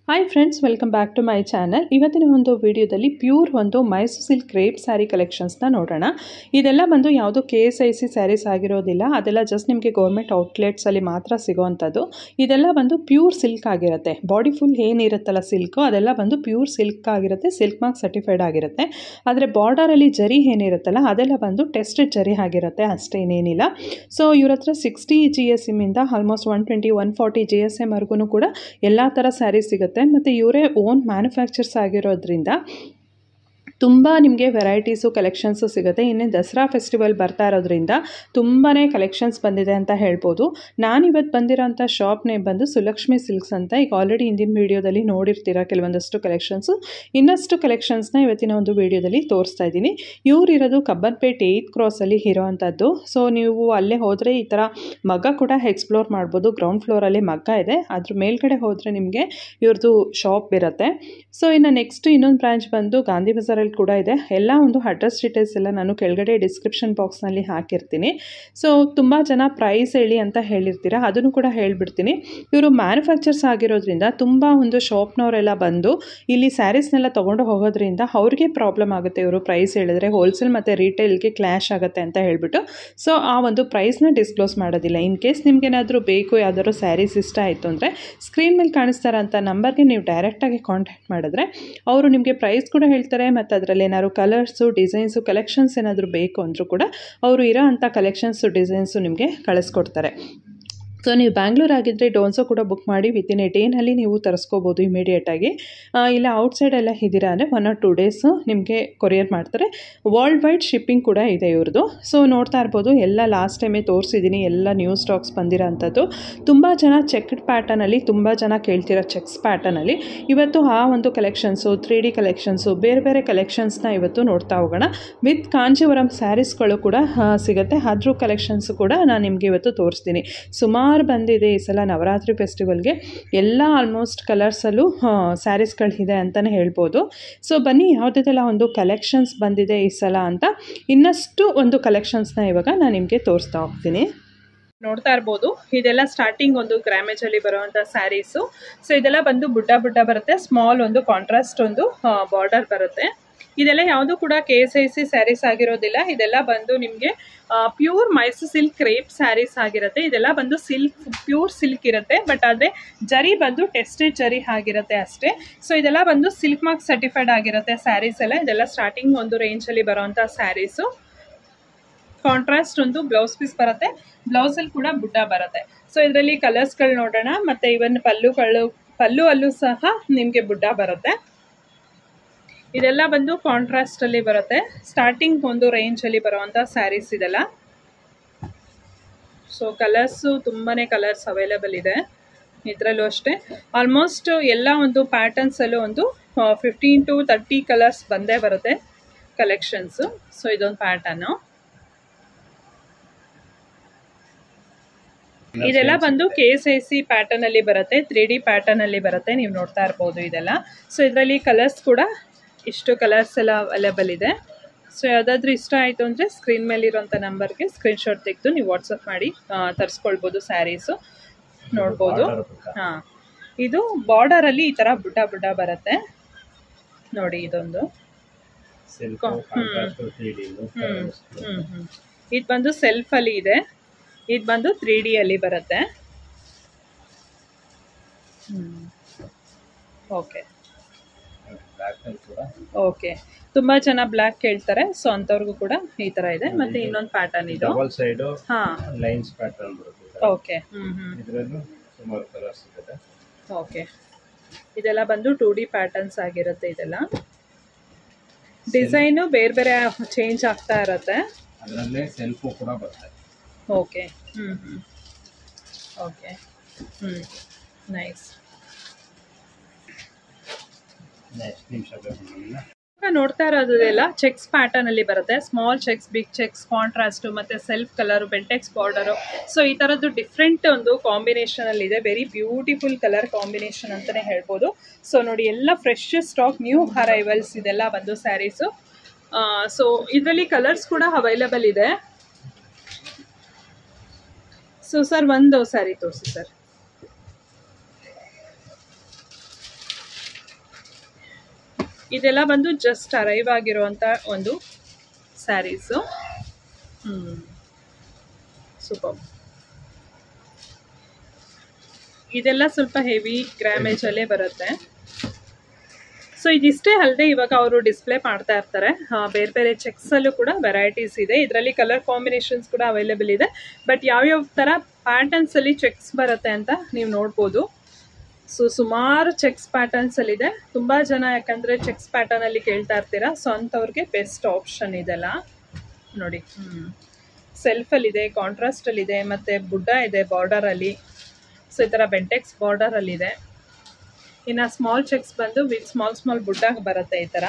Hi friends, welcome back to my channel. ಇವತ್ತಿನ ಒಂದು ವಿಡಿಯೋದಲ್ಲಿ ಪ್ಯೂರ್ ಒಂದು ಮೈಸೂರು ಸಿಲ್ಕ್ ಕ್ರೇಪ್ ಸ್ಯಾರಿ ಕಲೆಕ್ಷನ್ಸ್ನ ನೋಡೋಣ. ಇದೆಲ್ಲ ಬಂದು ಯಾವುದೋ KSIC ಸ್ಯಾರೀಸ್ ಆಗಿರೋದಿಲ್ಲ, ಅದೆಲ್ಲ ಜಸ್ಟ್ ನಿಮಗೆ ಗೌರ್ಮೆಂಟ್ ಔಟ್ಲೆಟ್ಸಲ್ಲಿ ಮಾತ್ರ ಸಿಗೋವಂಥದ್ದು. ಇದೆಲ್ಲ ಬಂದು ಪ್ಯೂರ್ ಸಿಲ್ಕ್ ಆಗಿರುತ್ತೆ. ಬಾಡಿ ಫುಲ್ ಏನಿರುತ್ತಲ್ಲ ಸಿಲ್ಕು, ಅದೆಲ್ಲ ಬಂದು ಪ್ಯೂರ್ ಸಿಲ್ಕ್ ಆಗಿರುತ್ತೆ, ಸಿಲ್ಕ್ ಮಾರ್ಕ್ ಸರ್ಟಿಫೈಡ್ ಆಗಿರುತ್ತೆ. ಆದರೆ ಬಾರ್ಡರಲ್ಲಿ ಜರಿ ಏನಿರುತ್ತಲ್ಲ ಅದೆಲ್ಲ ಬಂದು ಟೆಸ್ಟೆಡ್ ಜರಿ ಆಗಿರುತ್ತೆ, ಅಷ್ಟೇನೇನಿಲ್ಲ. ಸೊ ಇವ್ರ ಹತ್ರ 60 GSM ಇಂದ ಆಲ್ಮೋಸ್ಟ್ 120 140 GSM ವರೆಗೂ ಕೂಡ ಎಲ್ಲ ಥರ ಸ್ಯಾರಿ ಸಿಗುತ್ತೆ. ಮತ್ತು ಇವರೇ ಓನ್ ಮ್ಯಾನುಫ್ಯಾಕ್ಚರ್ಸ್ ಆಗಿರೋದ್ರಿಂದ ತುಂಬ ನಿಮಗೆ ವೆರೈಟೀಸು ಕಲೆಕ್ಷನ್ಸು ಸಿಗುತ್ತೆ. ಇನ್ನೇ ದಸರಾ ಫೆಸ್ಟಿವಲ್ ಬರ್ತಾ ಇರೋದ್ರಿಂದ ತುಂಬಾ ಕಲೆಕ್ಷನ್ಸ್ ಬಂದಿದೆ ಅಂತ ಹೇಳ್ಬೋದು. ನಾನಿವತ್ತು ಬಂದಿರೋಂಥ ಶಾಪ್ ನೇಮ್ ಬಂದು ಸುಲಕ್ಷ್ಮಿ ಸಿಲ್ಕ್ಸ್ ಅಂತ. ಈಗ ಆಲ್ರೆಡಿ ಹಿಂದಿನ ವೀಡಿಯೋದಲ್ಲಿ ನೋಡಿರ್ತೀರ ಕೆಲವೊಂದಷ್ಟು ಕಲೆಕ್ಷನ್ಸು. ಇನ್ನಷ್ಟು ಕಲೆಕ್ಷನ್ಸ್ನ ಇವತ್ತಿನ ಒಂದು ವೀಡಿಯೋದಲ್ಲಿ ತೋರಿಸ್ತಾ ಇದ್ದೀನಿ. ಇವರಿರೋದು ಕಬ್ಬನ್ಪೇಟೆ 8th ಕ್ರಾಸಲ್ಲಿ ಇರೋವಂಥದ್ದು. ಸೊ ನೀವು ಅಲ್ಲೇ ಹೋದರೆ ಈ ಥರ ಮಗ್ಗ ಕೂಡ ಎಕ್ಸ್ಪ್ಲೋರ್ ಮಾಡ್ಬೋದು. ಗ್ರೌಂಡ್ ಫ್ಲೋರಲ್ಲಿ ಮಗ್ಗ ಇದೆ, ಅದ್ರ ಮೇಲ್ಗಡೆ ಹೋದರೆ ನಿಮಗೆ ಇವ್ರದ್ದು ಶಾಪ್ ಇರುತ್ತೆ. ಸೊ ಇನ್ನು ನೆಕ್ಸ್ಟ್ ಇನ್ನೊಂದು ಬ್ರಾಂಚ್ ಬಂದು ಗಾಂಧಿ ಬಜಾರಲ್ಲಿ ಕೂಡ ಇದೆ. ಎಲ್ಲ ಒಂದು ಅಡ್ರೆಸ್ ಡೀಟೇಲ್ಸ್ ಎಲ್ಲ ನಾನು ಕೆಳಗಡೆ ಡಿಸ್ಕ್ರಿಪ್ಷನ್ ಬಾಕ್ಸ್ನಲ್ಲಿ ಹಾಕಿರ್ತೀನಿ. ಸೊ ತುಂಬ ಜನ ಪ್ರೈಸ್ ಹೇಳಿ ಅಂತ ಹೇಳಿರ್ತೀರ, ಅದನ್ನು ಕೂಡ ಹೇಳಿಬಿಡ್ತೀನಿ. ಇವರು ಮ್ಯಾನುಫ್ಯಾಕ್ಚರ್ಸ್ ಆಗಿರೋದ್ರಿಂದ ತುಂಬ ಒಂದು ಶಾಪ್ನವರೆಲ್ಲ ಬಂದು ಇಲ್ಲಿ ಸ್ಯಾರೀಸ್ನೆಲ್ಲ ತೊಗೊಂಡು ಹೋಗೋದ್ರಿಂದ ಅವ್ರಿಗೆ ಪ್ರಾಬ್ಲಮ್ ಆಗುತ್ತೆ. ಇವರು ಪ್ರೈಸ್ ಹೇಳಿದ್ರೆ ಹೋಲ್ಸೇಲ್ ಮತ್ತು ರೀಟೇಲ್ಗೆ ಕ್ಲ್ಯಾಶ್ ಆಗುತ್ತೆ ಅಂತ ಹೇಳಿಬಿಟ್ಟು ಸೊ ಆ ಒಂದು ಪ್ರೈಸ್ನ ಡಿಸ್ಕ್ಲೋಸ್ ಮಾಡೋದಿಲ್ಲ. ಇನ್ ಕೇಸ್ ನಿಮ್ಗೇನಾದರೂ ಬೇಕು, ಯಾವ್ದಾದ್ರು ಸ್ಯಾರೀಸ್ ಇಷ್ಟ ಆಯಿತು ಅಂದರೆ ಸ್ಕ್ರೀನ್ ಮೇಲೆ ಕಾಣಿಸ್ತಾರಂಥ ನಂಬರ್ಗೆ ನೀವು ಡೈರೆಕ್ಟಾಗಿ ಕಾಂಟ್ಯಾಕ್ಟ್ ಮಾಡಿದ್ರೆ ಅವರು ನಿಮಗೆ ಪ್ರೈಸ್ ಕೂಡ ಹೇಳ್ತಾರೆ. ಮತ್ತು ಅದರಲ್ಲಿ ಏನಾದ್ರು ಕಲರ್ಸು, ಡಿಸೈನ್ಸು, ಕಲೆಕ್ಷನ್ಸ್ ಏನಾದರೂ ಬೇಕು ಅಂದರೂ ಕೂಡ ಅವರು ಇರೋ ಅಂಥ ಕಲೆಕ್ಷನ್ಸು, ಡಿಸೈನ್ಸು ನಿಮಗೆ ಕಳಿಸ್ಕೊಡ್ತಾರೆ. ಸೊ ನೀವು ಬ್ಯಾಂಗ್ಳೂರ್ ಆಗಿದ್ದರೆ ಡೋನ್ಸೋ ಕೂಡ ಬುಕ್ ಮಾಡಿ ವಿತಿನ್ ಎ ಡೇನಲ್ಲಿ ನೀವು ತರಿಸ್ಕೋಬೋದು ಇಮಿಡಿಯೇಟಾಗಿ. ಇಲ್ಲ ಔಟ್ಸೈಡ್ ಎಲ್ಲ ಇದ್ದೀರಾ ಅಂದರೆ 1 or 2 days ನಿಮಗೆ ಕೊರಿಯರ್ ಮಾಡ್ತಾರೆ. ವರ್ಲ್ಡ್ ವೈಡ್ ಶಿಪ್ಪಿಂಗ್ ಕೂಡ ಇದೆ ಇವ್ರದ್ದು. ಸೊ ನೋಡ್ತಾ ಇರ್ಬೋದು, ಎಲ್ಲ ಲಾಸ್ಟ್ ಟೈಮೇ ತೋರಿಸಿದ್ದೀನಿ, ಎಲ್ಲ ನ್ಯೂ ಸ್ಟಾಕ್ಸ್ ಬಂದಿರೋ ಅಂಥದ್ದು. ತುಂಬ ಜನ ಚೆಕ್ಡ್ ಪ್ಯಾಟರ್ನಲ್ಲಿ, ತುಂಬ ಜನ ಕೇಳ್ತಿರೋ ಚೆಕ್ಸ್ ಪ್ಯಾಟರ್ನಲ್ಲಿ ಇವತ್ತು ಆ ಒಂದು ಕಲೆಕ್ಷನ್ಸು, 3D ಕಲೆಕ್ಷನ್ಸು, ಬೇರೆ ಬೇರೆ ಕಲೆಕ್ಷನ್ಸ್ನ ಇವತ್ತು ನೋಡ್ತಾ ಹೋಗೋಣ. ವಿತ್ ಕಾಂಜೀವರಂ ಸ್ಯಾರೀಸ್ಗಳು ಕೂಡ ಸಿಗುತ್ತೆ. ಅದ್ರ ಕಲೆಕ್ಷನ್ಸು ಕೂಡ ನಾನು ನಿಮಗೆ ಇವತ್ತು ತೋರಿಸ್ತೀನಿ. ಸುಮಾರು ಬಂದಿದೆ ಈ ಸಲ ನವರಾತ್ರಿ ಫೆಸ್ಟಿವಲ್ಗೆ. ಎಲ್ಲ ಆಲ್ಮೋಸ್ಟ್ ಕಲರ್ಸಲ್ಲೂ ಸ್ಯಾರೀಸ್ಗಳಿದೆ ಅಂತಲೇ ಹೇಳ್ಬೋದು. ಸೊ ಬನ್ನಿ, ಯಾವುದೆಲ್ಲ ಒಂದು ಕಲೆಕ್ಷನ್ಸ್ ಬಂದಿದೆ ಈ ಸಲ ಅಂತ ಇನ್ನಷ್ಟು ಒಂದು ಕಲೆಕ್ಷನ್ಸ್ನ ಇವಾಗ ನಾನು ನಿಮಗೆ ತೋರಿಸ್ತಾ ಹೋಗ್ತೀನಿ. ನೋಡ್ತಾ ಇರ್ಬೋದು, ಇದೆಲ್ಲ ಸ್ಟಾರ್ಟಿಂಗ್ ಒಂದು ಗ್ರಾಮೇಜಲ್ಲಿ ಬರುವಂಥ ಸ್ಯಾರೀಸು. ಸೊ ಇದೆಲ್ಲ ಬಂದು ಬುಡ್ಡ ಬರುತ್ತೆ, ಸ್ಮಾಲ್ ಒಂದು ಕಾಂಟ್ರಾಸ್ಟ್ ಒಂದು ಬಾರ್ಡರ್ ಬರುತ್ತೆ. ಇದೆಲ್ಲ ಯಾವುದು ಕೂಡ KSIC ಸ್ಯಾರೀಸ್ ಆಗಿರೋದಿಲ್ಲ. ಇದೆಲ್ಲ ಬಂದು ನಿಮಗೆ pure Mysore silk crepe sarees ಆಗಿರುತ್ತೆ. ಇದೆಲ್ಲ ಬಂದು ಸಿಲ್ಕ್, ಪ್ಯೂರ್ ಸಿಲ್ಕ್ ಇರುತ್ತೆ, ಬಟ್ ಆದರೆ ಜರಿ ಬಂದು ಟೆಸ್ಟೆಡ್ ಜರಿ ಆಗಿರುತ್ತೆ ಅಷ್ಟೇ. ಸೊ ಇದೆಲ್ಲ ಬಂದು ಸಿಲ್ಕ್ ಮಾರ್ಕ್ ಸರ್ಟಿಫೈಡ್ ಆಗಿರುತ್ತೆ ಸ್ಯಾರೀಸ್ ಎಲ್ಲ. ಇದೆಲ್ಲ ಸ್ಟಾರ್ಟಿಂಗ್ ಒಂದು ರೇಂಜಲ್ಲಿ ಬರೋವಂಥ ಸ್ಯಾರೀಸು. ಕಾಂಟ್ರಾಸ್ಟ್ ಒಂದು ಬ್ಲೌಸ್ ಪೀಸ್ ಬರುತ್ತೆ, ಬ್ಲೌಸಲ್ಲಿ ಕೂಡ ಬುಡ್ಡ ಬರುತ್ತೆ. ಸೊ ಇದರಲ್ಲಿ ಕಲರ್ಸ್ಗಳು ನೋಡೋಣ. ಮತ್ತು ಇವನ್ ಪಲ್ಲುವಲ್ಲೂ ಸಹ ನಿಮಗೆ ಬುಡ್ಡ ಬರುತ್ತೆ. ಇದೆಲ್ಲ ಬಂದು ಕಾಂಟ್ರಾಸ್ಟಲ್ಲಿ ಬರುತ್ತೆ. ಸ್ಟಾರ್ಟಿಂಗ್ ಒಂದು ರೇಂಜಲ್ಲಿ ಬರುವಂಥ ಸ್ಯಾರೀಸ್ ಇದೆಲ್ಲ. ಸೊ ಕಲರ್ಸು ತುಂಬಾ ಕಲರ್ಸ್ ಅವೈಲೇಬಲ್ ಇದೆ ಇದರಲ್ಲೂ ಅಷ್ಟೇ. ಆಲ್ಮೋಸ್ಟ್ ಎಲ್ಲ ಒಂದು ಪ್ಯಾಟರ್ನ್ಸಲ್ಲೂ ಒಂದು 15 to 30 ಕಲರ್ಸ್ ಬಂದೇ ಬರುತ್ತೆ ಕಲೆಕ್ಷನ್ಸು. ಸೊ ಇದೊಂದು ಪ್ಯಾಟರ್ನು. ಇದೆಲ್ಲ ಬಂದು KSIC ಪ್ಯಾಟರ್ನಲ್ಲಿ ಬರುತ್ತೆ, 3D ಪ್ಯಾಟರ್ನಲ್ಲಿ ಬರುತ್ತೆ. ನೀವು ನೋಡ್ತಾ ಇರ್ಬೋದು ಇದೆಲ್ಲ. ಸೊ ಇದರಲ್ಲಿ ಕಲರ್ಸ್ ಕೂಡ ಇಷ್ಟು ಕಲರ್ಸ್ ಎಲ್ಲ ಅವೈಲೇಬಲ್ ಇದೆ. ಸೊ ಯಾವುದಾದ್ರೂ ಇಷ್ಟ ಆಯಿತು ಅಂದರೆ ಸ್ಕ್ರೀನ್ ಮೇಲಿರೋಂಥ ನಂಬರ್ಗೆ ಸ್ಕ್ರೀನ್ಶಾಟ್ ತೆಗೆದು ನೀವು ವಾಟ್ಸಪ್ ಮಾಡಿ ತರಿಸ್ಕೊಳ್ಬೋದು. ಸ್ಯಾರೀಸು ನೋಡ್ಬೋದು. ಹಾಂ, ಇದು ಬಾರ್ಡರಲ್ಲಿ ಈ ಥರ ಬುಡ್ಡ ಬರುತ್ತೆ ನೋಡಿ. ಇದೊಂದು ಇದು ಬಂದು ಸೆಲ್ಫಲ್ಲಿ ಇದೆ, ಇದು ಬಂದು 3Dಯಲ್ಲಿ ಬರುತ್ತೆ. ಓಕೆ, ತುಂಬ ಜನ ಬ್ಲ್ಯಾಕ್ ಕೇಳ್ತಾರೆ. ಸೊ ಅಂಥವ್ರಿಗೂ ಕೂಡ ಈ ಥರ ಇದೆ. ಮತ್ತು ಇನ್ನೊಂದು ಪ್ಯಾಟರ್ನ್ ಇದು. ಓಕೆ. ಓಕೆ, ಇದೆಲ್ಲ ಬಂದು 2D ಪ್ಯಾಟರ್ನ್ಸ್ ಆಗಿರುತ್ತೆ. ಇದೆಲ್ಲ ಡಿಸೈನು ಬೇರೆ ಬೇರೆ ಚೇಂಜ್ ಆಗ್ತಾ ಇರುತ್ತೆ. ಓಕೆ. ಓಕೆ. ನೈಸ್. ನೋಡ್ತಾ ಇರೋದೆಲ್ಲ ಚೆಕ್ಸ್ ಪ್ಯಾಟರ್ನ್ ಅಲ್ಲಿ ಬರುತ್ತೆ. Small checks, big checks, contrast ಮತ್ತೆ self colour, Bentex border. So ಈ ತರದ್ದು ಡಿಫ್ರೆಂಟ್ ಒಂದು ಕಾಂಬಿನೇಷನ್ ಅಲ್ಲಿ ಇದೆ. ವೆರಿ ಬ್ಯೂಟಿಫುಲ್ ಕಲರ್ ಕಾಂಬಿನೇಷನ್ ಅಂತಾನೆ ಹೇಳ್ಬೋದು. ಸೊ ನೋಡಿ, ಎಲ್ಲ ಫ್ರೆಶ್ ಸ್ಟಾಕ್, ನ್ಯೂ ಅರೈವಲ್ಸ್ ಇದೆಲ್ಲ ಬಂದು ಸ್ಯಾರೀಸು. ಸೊ ಇದರಲ್ಲಿ ಕಲರ್ಸ್ ಕೂಡ ಅವೈಲೇಬಲ್ ಇದೆ. ಸೊ ಸರ್, ಒಂದು ಸ್ಯಾರಿ ತೋರಿಸಿ ಸರ್. ಇದೆಲ್ಲ ಬಂದು ಜಸ್ಟ್ ಅರೈವ್ ಆಗಿರುವಂಥ ಒಂದು ಸ್ಯಾರೀಸು. ಸೂಪರ್. ಇದೆಲ್ಲ ಸ್ವಲ್ಪ ಹೆವಿ ಗ್ರಾಮೇಜಲ್ಲೇ ಬರುತ್ತೆ. ಸೊ ಇದಿಷ್ಟೇ ಅಲ್ಲದೆ ಇವಾಗ ಅವರು ಡಿಸ್ಪ್ಲೇ ಮಾಡ್ತಾ ಇರ್ತಾರೆ ಬೇರೆ ಬೇರೆ ಚೆಕ್ಸಲ್ಲೂ ಕೂಡ ವೆರೈಟೀಸ್ ಇದೆ. ಇದರಲ್ಲಿ ಕಲರ್ ಕಾಂಬಿನೇಷನ್ಸ್ ಕೂಡ ಅವೈಲೇಬಲ್ ಇದೆ. ಬಟ್ ಯಾವ್ಯಾವ ಥರ ಪ್ಯಾಟರ್ನ್ಸಲ್ಲಿ ಚೆಕ್ಸ್ ಬರುತ್ತೆ ಅಂತ ನೀವು ನೋಡ್ಬೋದು. ಸೊ ಸುಮಾರು ಚೆಕ್ಸ್ ಪ್ಯಾಟರ್ನ್ಸಲ್ಲಿದೆ. ತುಂಬ ಜನ ಯಾಕಂದರೆ ಚೆಕ್ಸ್ ಪ್ಯಾಟರ್ನಲ್ಲಿ ಕೇಳ್ತಾ ಇರ್ತೀರಾ, ಸೊ ಅಂಥವ್ರಿಗೆ ಬೆಸ್ಟ್ ಆಪ್ಷನ್ ಇದೆಲ್ಲ ನೋಡಿ. ಸೆಲ್ಫಲ್ಲಿದೆ, ಕಾಂಟ್ರಾಸ್ಟಲ್ಲಿದೆ, ಮತ್ತು ಬುಡ್ಡ ಇದೆ ಬಾರ್ಡರಲ್ಲಿ. ಸೊ ಈ ಥರ ಬೆಂಟೆಕ್ಸ್ ಬಾರ್ಡರಲ್ಲಿದೆ. ಇನ್ನು ಸ್ಮಾಲ್ ಚೆಕ್ಸ್ ಬಂದು ವಿತ್ ಸ್ಮಾಲ್ ಬುಡ್ಡ ಬರುತ್ತೆ ಈ ಥರ.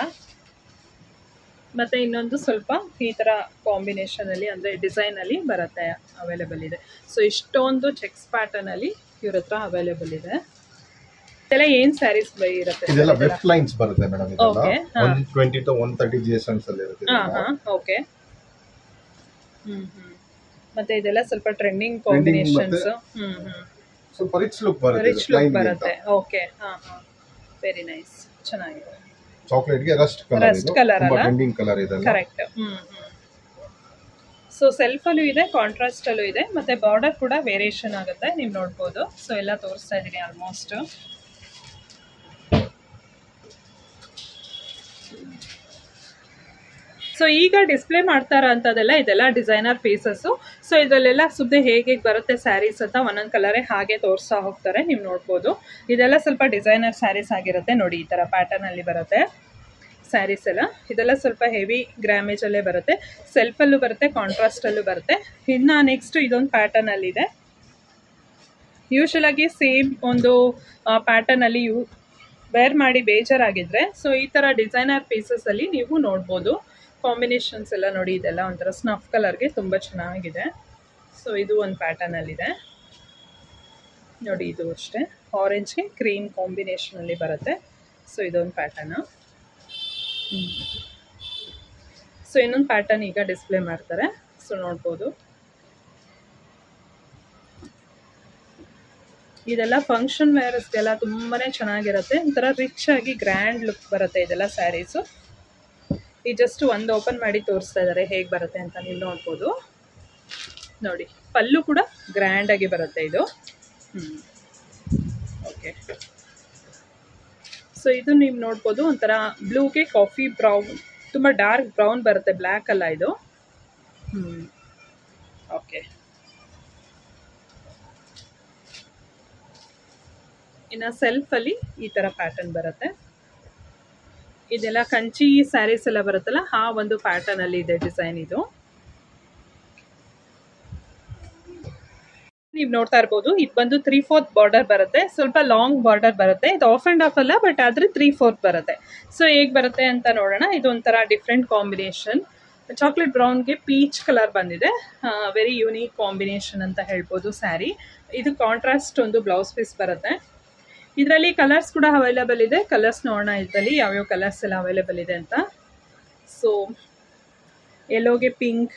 ಮತ್ತು ಇನ್ನೊಂದು ಸ್ವಲ್ಪ ಈ ಥರ ಕಾಂಬಿನೇಷನಲ್ಲಿ ಅಂದರೆ ಡಿಸೈನಲ್ಲಿ ಬರುತ್ತೆ, ಅವೈಲೇಬಲ್ ಇದೆ. ಸೊ ಇಷ್ಟೊಂದು ಚೆಕ್ಸ್ ಪ್ಯಾಟರ್ನಲ್ಲಿ ಇವ್ರ ಹತ್ರ ಅವೈಲೇಬಲ್ ಇದೆ. ಇದೆಲ್ಲ ಏನು ಸ್ಯಾರೀಸ್ ಇರುತ್ತೆ? ಇದೆಲ್ಲ ವೆಫ್ ಲೈನ್ಸ್ ಬರುತ್ತೆ ಮೇಡಮ್. ಇದೆಲ್ಲ 120 to 130 GSMs ಅಲ್ಲಿ ಇರುತ್ತೆ. ಓಕೆ. ಮತ್ತೆ ಇದೆಲ್ಲ ಸ್ವಲ್ಪ ಟ್ರೆಂಡಿಂಗ್ ಕಾಂಬಿನೇಷನ್ಸ್. ಸ್ವಲ್ಪ ರಿಚ್ ಲುಕ್ ಬರುತ್ತೆ. ರಿಚ್ ಲುಕ್ ಬರುತ್ತೆ. ಓಕೆ. Very nice. ಚೆನ್ನಾಗಿದೆ. ಚಾಕ್ಲೇಟ್ ಗೆ ರಸ್ಟ್ ಕಲರ್ ತುಂಬಾ ಟ್ರೆಂಡಿಂಗ್ ಕಲರ್ ಇದೆ. ಕರೆಕ್ಟ್. ಸೊ ಸೆಲ್ಫ್ ಅಲ್ಲೂ ಇದೆ, ಕಾಂಟ್ರಾಸ್ಟ್ ಅಲ್ಲೂ ಇದೆ, ಮತ್ತೆ ಬಾರ್ಡರ್ ಕೂಡ ವೇರಿಯೇಷನ್ ಆಗುತ್ತೆ, ನೀವು ನೋಡ್ಬೋದು. ಸೊ ಎಲ್ಲ ತೋರಿಸ್ತಾ ಇದ್ದೀನಿ ಆಲ್ಮೋಸ್ಟ್. ಸೊ ಈಗ ಡಿಸ್ಪ್ಲೇ ಮಾಡ್ತಾ ಇರೋಂಥದ್ದೆಲ್ಲ ಇದೆಲ್ಲ ಡಿಸೈನರ್ ಪೀಸಸ್ಸು. ಸೊ ಇದರಲ್ಲೆಲ್ಲ ಸುದ್ದಿ ಹೇಗೆ ಬರುತ್ತೆ ಸ್ಯಾರೀಸ್ ಅಂತ ಒಂದೊಂದು ಕಲರೇ ಹಾಗೆ ತೋರಿಸ್ತಾ ಹೋಗ್ತಾರೆ, ನೀವು ನೋಡ್ಬೋದು. ಇದೆಲ್ಲ ಸ್ವಲ್ಪ ಡಿಸೈನರ್ ಸ್ಯಾರೀಸ್ ಆಗಿರುತ್ತೆ ನೋಡಿ. ಈ ಥರ ಪ್ಯಾಟರ್ನಲ್ಲಿ ಬರುತ್ತೆ ಸ್ಯಾರೀಸ್ ಎಲ್ಲ. ಇದೆಲ್ಲ ಸ್ವಲ್ಪ ಹೆವಿ ಗ್ರಾಮೇಜಲ್ಲೇ ಬರುತ್ತೆ. ಸೆಲ್ಫಲ್ಲೂ ಬರುತ್ತೆ, ಕಾಂಟ್ರಾಸ್ಟಲ್ಲೂ ಬರುತ್ತೆ. ಇನ್ನು ನೆಕ್ಸ್ಟ್ ಇದೊಂದು ಪ್ಯಾಟರ್ನಲ್ಲಿದೆ. ಯೂಶಲಾಗಿ ಸೇಮ್ ಒಂದು ಪ್ಯಾಟರ್ನಲ್ಲಿ ವೇರ್ ಮಾಡಿ ಬೇಜಾರಾಗಿದ್ದರೆ ಸೊ ಈ ಥರ ಡಿಸೈನರ್ ಪೀಸಸಲ್ಲಿ ನೀವು ನೋಡ್ಬೋದು. ಕಾಂಬಿನೇಷನ್ಸ್ ಎಲ್ಲ ನೋಡಿ. ಇದೆಲ್ಲ ಒಂಥರ ಸ್ನಫ್ ಕಲರ್ಗೆ ತುಂಬ ಚೆನ್ನಾಗಿದೆ. ಸೊ ಇದು ಒಂದು ಪ್ಯಾಟರ್ನಲ್ಲಿದೆ ನೋಡಿ. ಇದು ಅಷ್ಟೇ ಆರೆಂಜ್ಗೆ ಕ್ರೀಮ್ ಕಾಂಬಿನೇಷನಲ್ಲಿ ಬರುತ್ತೆ. ಸೊ ಇದೊಂದು ಪ್ಯಾಟರ್ನು. ಸೊ ಇನ್ನೊಂದು ಪ್ಯಾಟರ್ನ್ ಈಗ ಡಿಸ್ಪ್ಲೇ ಮಾಡ್ತಾರೆ, ಸೊ ನೋಡ್ಬೋದು. ಇದೆಲ್ಲ ಫಂಕ್ಷನ್ ವೇರ್ಸ್ಗೆಲ್ಲ ತುಂಬಾ ಚೆನ್ನಾಗಿರುತ್ತೆ. ಒಂಥರ ರಿಚ್ ಆಗಿ ಗ್ರ್ಯಾಂಡ್ ಲುಕ್ ಬರುತ್ತೆ ಇದೆಲ್ಲ ಸ್ಯಾರೀಸು. ಈ ಜಸ್ಟ್ ಒಂದು ಓಪನ್ ಮಾಡಿ ತೋರಿಸ್ತಾ ಇದ್ದಾರೆ ಹೇಗೆ ಬರುತ್ತೆ ಅಂತ, ನೀವು ನೋಡ್ಬೋದು ನೋಡಿ. ಪಲ್ಲು ಕೂಡ ಗ್ರ್ಯಾಂಡಾಗಿ ಬರುತ್ತೆ ಇದು. ಓಕೆ. ಸೊ ಇದು ನೀವು ನೋಡ್ಬೋದು ಒಂಥರ ಬ್ಲೂಗೆ ಕಾಫಿ ಬ್ರೌನ್, ತುಂಬ ಡಾರ್ಕ್ ಬ್ರೌನ್ ಬರುತ್ತೆ, ಬ್ಲ್ಯಾಕ್ ಅಲ್ಲ ಇದು. ಓಕೆ. ಇನ್ನು ಸೆಲ್ಫಲ್ಲಿ ಈ ಥರ ಪ್ಯಾಟರ್ನ್ ಬರುತ್ತೆ. ಇದೆಲ್ಲ ಕಂಚಿ ಸ್ಯಾರೀಸ್ ಎಲ್ಲ ಬರುತ್ತಲ್ಲ ಆ ಒಂದು ಪ್ಯಾಟರ್ನಲ್ಲಿ ಇದೆ ಡಿಸೈನ್ ಇದು. ನೀವು ನೋಡ್ತಾ ಇರ್ಬೋದು. ಇದು ಬಂದು 3/4 ಬಾರ್ಡರ್ ಬರುತ್ತೆ, ಸ್ವಲ್ಪ ಲಾಂಗ್ ಬಾರ್ಡರ್ ಬರುತ್ತೆ. ಇದು ಆಫ್ ಆ್ಯಂಡ್ ಆಫ್ ಅಲ್ಲ, ಬಟ್ ಆದರೆ 3/4 ಬರುತ್ತೆ. ಸೊ ಹೇಗೆ ಬರುತ್ತೆ ಅಂತ ನೋಡೋಣ. ಇದೊಂಥರ ಡಿಫ್ರೆಂಟ್ ಕಾಂಬಿನೇಷನ್. ಚಾಕ್ಲೇಟ್ ಬ್ರೌನ್ಗೆ ಪೀಚ್ ಕಲರ್ ಬಂದಿದೆ. ವೆರಿ ಯೂನಿಕ್ ಕಾಂಬಿನೇಷನ್ ಅಂತ ಹೇಳ್ಬೋದು ಸ್ಯಾರಿ. ಇದು ಕಾಂಟ್ರಾಸ್ಟ್ ಒಂದು ಬ್ಲೌಸ್ ಪೀಸ್ ಬರುತ್ತೆ. ಇದರಲ್ಲಿ ಕಲರ್ಸ್ ಕೂಡ ಅವೈಲೇಬಲ್ ಇದೆ. ಕಲರ್ಸ್ ನೋಡೋಣ ಇದರಲ್ಲಿ ಯಾವ್ಯಾವ ಕಲರ್ಸ್ ಎಲ್ಲ ಅವೈಲೇಬಲ್ ಇದೆ ಅಂತ. ಸೊ ಯೆಲ್ಲೋಗೆ ಪಿಂಕ್,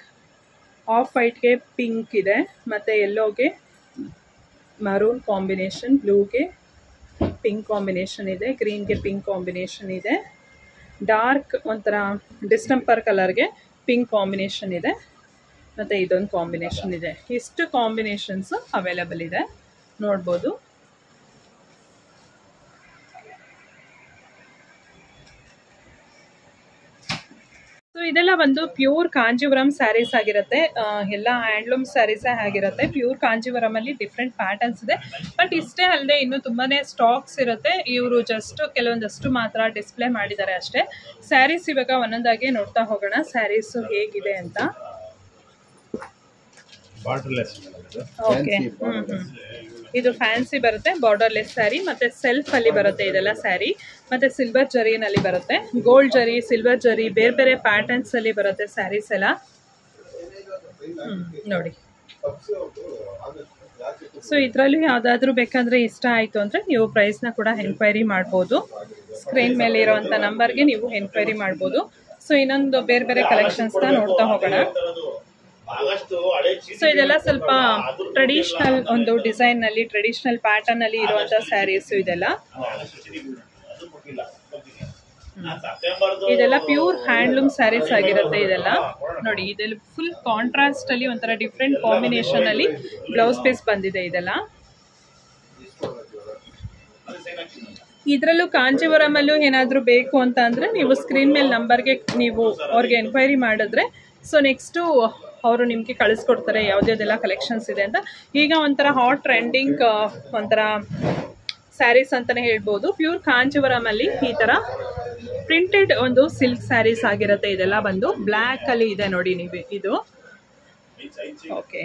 ಆಫ್ ವೈಟ್ಗೆ ಪಿಂಕ್ ಇದೆ, ಮತ್ತು ಯೆಲ್ಲೋಗೆ ಮರೂನ್ ಕಾಂಬಿನೇಷನ್, ಬ್ಲೂಗೆ ಪಿಂಕ್ ಕಾಂಬಿನೇಷನ್ ಇದೆ, ಗ್ರೀನ್ಗೆ ಪಿಂಕ್ ಕಾಂಬಿನೇಷನ್ ಇದೆ, ಡಾರ್ಕ್ ಒಂಥರ ಡಿಸ್ಟೆಂಪರ್ ಕಲರ್ಗೆ ಪಿಂಕ್ ಕಾಂಬಿನೇಷನ್ ಇದೆ, ಮತ್ತು ಇದೊಂದು ಕಾಂಬಿನೇಷನ್ ಇದೆ. ಇಷ್ಟು ಕಾಂಬಿನೇಷನ್ಸು ಅವೈಲೇಬಲ್ ಇದೆ, ನೋಡ್ಬೋದು. ಸೊ ಇದೆಲ್ಲ ಒಂದು ಪ್ಯೂರ್ ಕಾಂಜೀವರಂ ಸ್ಯಾರೀಸ್ ಆಗಿರುತ್ತೆ. ಎಲ್ಲ ಹ್ಯಾಂಡ್ಲೂಮ್ ಸ್ಯಾರೀಸೇ ಆಗಿರುತ್ತೆ. ಪ್ಯೂರ್ ಕಾಂಜೀವರಮಲ್ಲಿ ಡಿಫ್ರೆಂಟ್ ಪ್ಯಾಟರ್ನ್ಸ್ ಇದೆ. ಬಟ್ ಇಷ್ಟೇ ಅಲ್ಲದೆ ಇನ್ನೂ ತುಂಬಾ ಸ್ಟಾಕ್ಸ್ ಇರುತ್ತೆ. ಇವರು ಜಸ್ಟ್ ಕೆಲವೊಂದಷ್ಟು ಮಾತ್ರ ಡಿಸ್ಪ್ಲೇ ಮಾಡಿದ್ದಾರೆ ಅಷ್ಟೇ. ಸ್ಯಾರೀಸ್ ಇವಾಗ ಒಂದೊಂದಾಗಿ ನೋಡ್ತಾ ಹೋಗೋಣ ಸ್ಯಾರೀಸು ಹೇಗಿದೆ ಅಂತ. ಓಕೆ. ಇದು ಫ್ಯಾನ್ಸಿ ಬರುತ್ತೆ, ಬಾರ್ಡರ್ಲೆಸ್ ಸ್ಯಾರಿ, ಮತ್ತು ಸೆಲ್ಫಲ್ಲಿ ಬರುತ್ತೆ ಇದೆಲ್ಲ ಸ್ಯಾರಿ. ಮತ್ತು ಸಿಲ್ವರ್ ಜರಿನಲ್ಲಿ ಬರುತ್ತೆ, ಗೋಲ್ಡ್ ಜರಿ, ಸಿಲ್ವರ್ ಜರಿ, ಬೇರೆ ಬೇರೆ ಪ್ಯಾಟರ್ನ್ಸಲ್ಲಿ ಬರುತ್ತೆ ಸ್ಯಾರೀಸ್ ಎಲ್ಲ ನೋಡಿ. ಸೊ ಇದರಲ್ಲಿ ಯಾವುದಾದ್ರೂ ಬೇಕಾದರೆ ಇಷ್ಟ ಆಯಿತು ಅಂದರೆ ನೀವು ಪ್ರೈಸ್ನ ಕೂಡ ಎನ್ಕ್ವೈರಿ ಮಾಡ್ಬೋದು. ಸ್ಕ್ರೀನ್ ಮೇಲೆ ಇರೋವಂಥ ನಂಬರ್ಗೆ ನೀವು ಎನ್ಕ್ವೈರಿ ಮಾಡ್ಬೋದು. ಸೊ ಇನ್ನೊಂದು ಬೇರೆ ಬೇರೆ ಕಲೆಕ್ಷನ್ಸ್ನ ನೋಡ್ತಾ ಹೋಗೋಣ. ಸೊ ಇದೆಲ್ಲ ಸ್ವಲ್ಪ ಟ್ರೆಡಿಷನಲ್ ಒಂದು ಡಿಸೈನ್ ನಲ್ಲಿ, ಟ್ರೆಡಿಷನಲ್ ಪ್ಯಾಟರ್ನ್ ಅಲ್ಲಿ ಇರುವಂತ ಸ್ಯಾರೀಸ್ ಇದೆಲ್ಲ. ಇದೆಲ್ಲ ಪ್ಯೂರ್ ಹ್ಯಾಂಡ್ಲೂಮ್ ಸ್ಯಾರೀಸ್ ಆಗಿರುತ್ತೆ ಇದೆಲ್ಲ ನೋಡಿ. ಇದೆಲ್ಲ ಫುಲ್ ಕಾಂಟ್ರಾಸ್ಟ್ ಅಲ್ಲಿ ಒಂಥರ ಡಿಫ್ರೆಂಟ್ ಕಾಂಬಿನೇಷನ್ ಅಲ್ಲಿ ಬ್ಲೌಸ್ ಪೀಸ್ ಬಂದಿದೆ ಇದೆಲ್ಲ. ಇದರಲ್ಲೂ ಕಾಂಜೀವರಂ ಅಲ್ಲೂ ಏನಾದರೂ ಬೇಕು ಅಂತ ಅಂದ್ರೆ ನೀವು ಸ್ಕ್ರೀನ್ ಮೇಲೆ ನಂಬರ್ಗೆ ನೀವು ಅವ್ರಿಗೆ ಎನ್ಕ್ವೈರಿ ಮಾಡಿದ್ರೆ ಸೊ ನೆಕ್ಸ್ಟು ಅವರು ನಿಮಗೆ ಕಳಿಸ್ಕೊಡ್ತಾರೆ ಯಾವುದ್ಯಾವ್ದೆಲ್ಲ ಕಲೆಕ್ಷನ್ಸ್ ಇದೆ ಅಂತ. ಈಗ ಒಂಥರ ಹಾಟ್ ಟ್ರೆಂಡಿಂಗ್ ಒಂಥರ ಸ್ಯಾರೀಸ್ ಅಂತಲೇ ಹೇಳ್ಬೋದು. ಪ್ಯೂರ್ ಕಾಂಜೀವರಂ ಅಲ್ಲಿ ಈ ಥರ ಪ್ರಿಂಟೆಡ್ ಒಂದು ಸಿಲ್ಕ್ ಸ್ಯಾರೀಸ್ ಆಗಿರುತ್ತೆ. ಇದೆಲ್ಲ ಬಂದು ಬ್ಲ್ಯಾಕ್ ಅಲ್ಲಿ ಇದೆ ನೋಡಿ ನೀವು ಇದು. ಓಕೆ,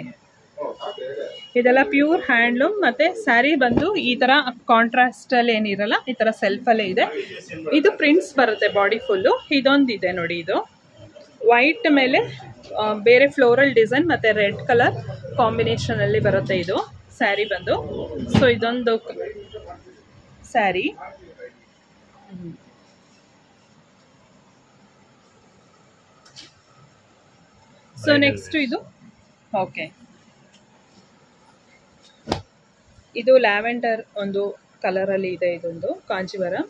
ಇದೆಲ್ಲ ಪ್ಯೂರ್ ಹ್ಯಾಂಡ್ಲೂಮ್. ಮತ್ತೆ ಸ್ಯಾರಿ ಬಂದು ಈ ತರ ಕಾಂಟ್ರಾಸ್ಟ್ ಅಲ್ಲಿ ಏನಿರಲ್ಲ, ಈ ತರ ಸೆಲ್ಫ್ ಅಲ್ಲೇ ಇದೆ. ಇದು ಪ್ರಿಂಟ್ಸ್ ಬರುತ್ತೆ ಬಾಡಿ ಫುಲ್ಲು. ಇದೊಂದಿದೆ ನೋಡಿ, ಇದು ವೈಟ್ ಮೇಲೆ ಬೇರೆ ಫ್ಲೋರಲ್ ಡಿಸೈನ್ ಮತ್ತೆ ರೆಡ್ ಕಲರ್ ಕಾಂಬಿನೇಷನ್ ಅಲ್ಲಿ ಬರುತ್ತೆ ಇದು ಸ್ಯಾರಿ ಬಂದು. ಸೊ ಇದೊಂದು ಸ್ಯಾರಿ. ಸೊ ನೆಕ್ಸ್ಟ್ ಇದು ಓಕೆ, ಇದು ಲ್ಯಾವೆಂಡರ್ ಒಂದು ಕಲರ್ ಅಲ್ಲಿ ಇದೆ. ಇದೊಂದು ಕಾಂಜೀವರಂ.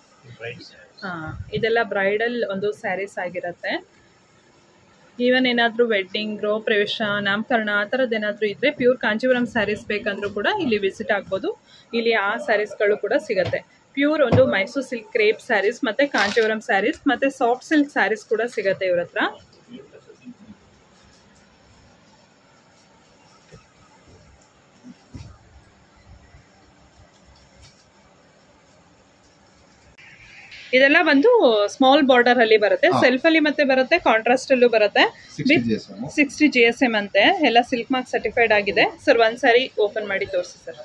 ಇದೆಲ್ಲ ಬ್ರೈಡಲ್ ಒಂದು ಸ್ಯಾರೀಸ್ ಆಗಿರುತ್ತೆ. ಈವನ್ ಏನಾದರೂ ವೆಡ್ಡಿಂಗ್, ಗೃಹ ಪ್ರವೇಶ, ನಾಮಕರಣ ಆ ಥರದ್ದು ಏನಾದರೂ ಇದ್ದರೆ ಪ್ಯೂರ್ ಕಾಂಜೀವರಂ ಸ್ಯಾರೀಸ್ ಬೇಕಂದ್ರೂ ಕೂಡ ಇಲ್ಲಿ ವಿಸಿಟ್ ಆಗ್ಬೋದು. ಇಲ್ಲಿ ಆ ಸ್ಯಾರೀಸ್ಗಳು ಕೂಡ ಸಿಗುತ್ತೆ. ಪ್ಯೂರ್ ಒಂದು ಮೈಸೂರು ಸಿಲ್ಕ್ ಕ್ರೇಪ್ ಸ್ಯಾರೀಸ್ ಮತ್ತು ಕಾಂಜೀವರಂ ಸ್ಯಾರೀಸ್ ಮತ್ತು ಸಾಫ್ಟ್ ಸಿಲ್ಕ್ ಸ್ಯಾರೀಸ್ ಕೂಡ ಸಿಗುತ್ತೆ ಇವ್ರ ಹತ್ರ. ಇದೆಲ್ಲ ಬಂದು ಸ್ಮಾಲ್ ಬಾರ್ಡರ್ ಅಲ್ಲಿ ಬರುತ್ತೆ, ಸೆಲ್ಫ್ ಅಲ್ಲಿ ಮತ್ತೆ ಬರುತ್ತೆ, ಕಾಂಟ್ರಾಸ್ಟ್ ಅಲ್ಲೂ ಬರುತ್ತೆ. 60 GSM ಅಂತೆ, ಎಲ್ಲ ಸಿಲ್ಕ್ ಮಾರ್ಕ್ ಸರ್ಟಿಫೈಡ್ ಆಗಿದೆ. ಸರ್ ಒಂದ್ ಸಾರಿ ಓಪನ್ ಮಾಡಿ ತೋರಿಸಿ ಸರ್.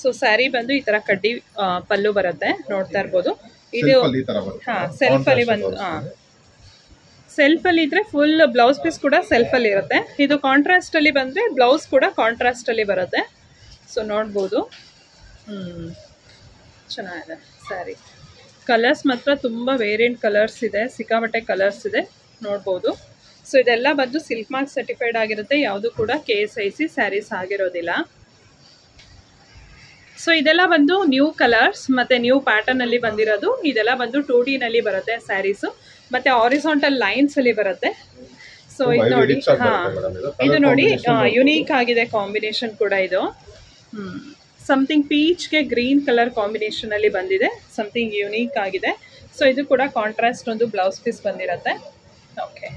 ಸೊ ಸ್ಯಾರಿ ಬಂದು ಈ ತರ ಕಡ್ಡಿ ಪಲ್ಲು ಬರುತ್ತೆ, ನೋಡ್ತಾ ಇರ್ಬೋದು. ಇದು ಸೆಲ್ಫ್ ಅಲ್ಲಿ ಬಂದು ಸೆಲ್ಫ್ ಅಲ್ಲಿ ಇದ್ರೆ ಫುಲ್ ಬ್ಲೌಸ್ ಪೀಸ್ ಕೂಡ ಸೆಲ್ಫ್ ಅಲ್ಲಿ ಇರುತ್ತೆ. ಇದು ಕಾಂಟ್ರಾಸ್ಟ್ ಅಲ್ಲಿ ಬಂದ್ರೆ ಬ್ಲೌಸ್ ಕೂಡ ಕಾಂಟ್ರಾಸ್ಟ್ ಅಲ್ಲಿ ಬರುತ್ತೆ. ಸೊ ನೋಡ್ಬೋದು, ಚೆನ್ನಾಗಿದೆ ಸ್ಯಾರಿ. ಕಲರ್ಸ್ ಮಾತ್ರ ತುಂಬ ವೇರಿಯಂಟ್ ಕಲರ್ಸ್ ಇದೆ, ಸಿಕ್ಕಾಪಟ್ಟೆ ಕಲರ್ಸ್ ಇದೆ, ನೋಡ್ಬೋದು. ಸೊ ಇದೆಲ್ಲ ಬಂದು ಸಿಲ್ಕ್ ಮಾರ್ಕ್ ಸರ್ಟಿಫೈಡ್ ಆಗಿರುತ್ತೆ, ಯಾವುದು ಕೂಡ KSIC ಸ್ಯಾರೀಸ್ ಆಗಿರೋದಿಲ್ಲ. ಸೊ ಇದೆಲ್ಲ ಬಂದು ನ್ಯೂ ಕಲರ್ಸ್ ಮತ್ತು ನ್ಯೂ ಪ್ಯಾಟರ್ನಲ್ಲಿ ಬಂದಿರೋದು. ಇದೆಲ್ಲ ಬಂದು 2D ನಲ್ಲಿ ಬರುತ್ತೆ ಸ್ಯಾರೀಸು, ಮತ್ತು ಹಾರಿಸಾಂಟಲ್ ಲೈನ್ಸ್ ಅಲ್ಲಿ ಬರುತ್ತೆ. ಸೊ ಇದು ನೋಡಿ, ಇದು ನೋಡಿ ಯುನೀಕ್ ಆಗಿದೆ ಕಾಂಬಿನೇಷನ್ ಕೂಡ ಇದು. ಸಮಥಿಂಗ್ ಪೀಚ್ಗೆ ಗ್ರೀನ್ ಕಲರ್ ಕಾಂಬಿನೇಷನ್ ಅಲ್ಲಿ ಬಂದಿದೆ, ಸಮಥಿಂಗ್ ಯುನೀಕ್ ಆಗಿದೆ. ಸೊ ಇದು ಕೂಡ ಕಾಂಟ್ರಾಸ್ಟ್ ಒಂದು ಬ್ಲೌಸ್ ಪೀಸ್ ಬಂದಿರುತ್ತೆ. ಓಕೆ,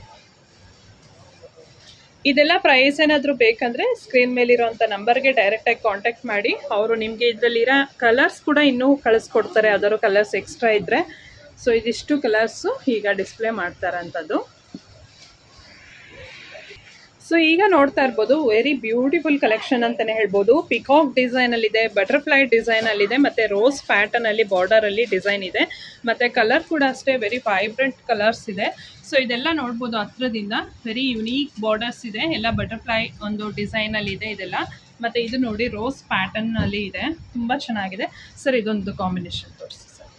ಇದೆಲ್ಲ ಪ್ರೈಸ್ ಏನಾದರೂ ಬೇಕಂದ್ರೆ ಸ್ಕ್ರೀನ್ ಮೇಲಿರೋಂಥ ನಂಬರ್ಗೆ ಡೈರೆಕ್ಟಾಗಿ ಕಾಂಟ್ಯಾಕ್ಟ್ ಮಾಡಿ. ಅವರು ನಿಮಗೆ ಇದರಲ್ಲಿರೋ ಕಲರ್ಸ್ ಕೂಡ ಇನ್ನೂ ಕಳಿಸ್ಕೊಡ್ತಾರೆ, ಯಾವ್ದಾದ್ರು ಕಲರ್ಸ್ ಎಕ್ಸ್ಟ್ರಾ ಇದ್ದರೆ. ಸೊ ಇದಿಷ್ಟು ಕಲರ್ಸು ಈಗ ಡಿಸ್ಪ್ಲೇ ಮಾಡ್ತಾರಂಥದ್ದು. ಸೊ ಈಗ ನೋಡ್ತಾ ಇರ್ಬೋದು, ವೆರಿ ಬ್ಯೂಟಿಫುಲ್ ಕಲೆಕ್ಷನ್ ಅಂತಲೇ ಹೇಳ್ಬೋದು. ಪಿಕಾಕ್ ಡಿಸೈನಲ್ಲಿದೆ, ಬಟರ್ಫ್ಲೈ ಡಿಸೈನಲ್ಲಿದೆ, ಮತ್ತು ರೋಸ್ ಪ್ಯಾಟರ್ನಲ್ಲಿ ಬಾರ್ಡರಲ್ಲಿ ಡಿಸೈನ್ ಇದೆ. ಮತ್ತು ಕಲರ್ ಕೂಡ ಅಷ್ಟೇ ವೆರಿ ವೈಬ್ರೆಂಟ್ ಕಲರ್ಸ್ ಇದೆ. ಸೊ ಇದೆಲ್ಲ ನೋಡ್ಬೋದು ಹತ್ರದಿಂದ, ವೆರಿ ಯುನೀಕ್ ಬಾರ್ಡರ್ಸ್ ಇದೆ, ಎಲ್ಲ ಬಟರ್ಫ್ಲೈ ಒಂದು ಡಿಸೈನಲ್ಲಿದೆ ಇದೆಲ್ಲ. ಮತ್ತು ಇದು ನೋಡಿ ರೋಸ್ ಪ್ಯಾಟರ್ನಲ್ಲಿ ಇದೆ, ತುಂಬ ಚೆನ್ನಾಗಿದೆ. ಸರ್ ಇದೊಂದು ಕಾಂಬಿನೇಷನ್ ತೋರಿಸಿ ಸರ್.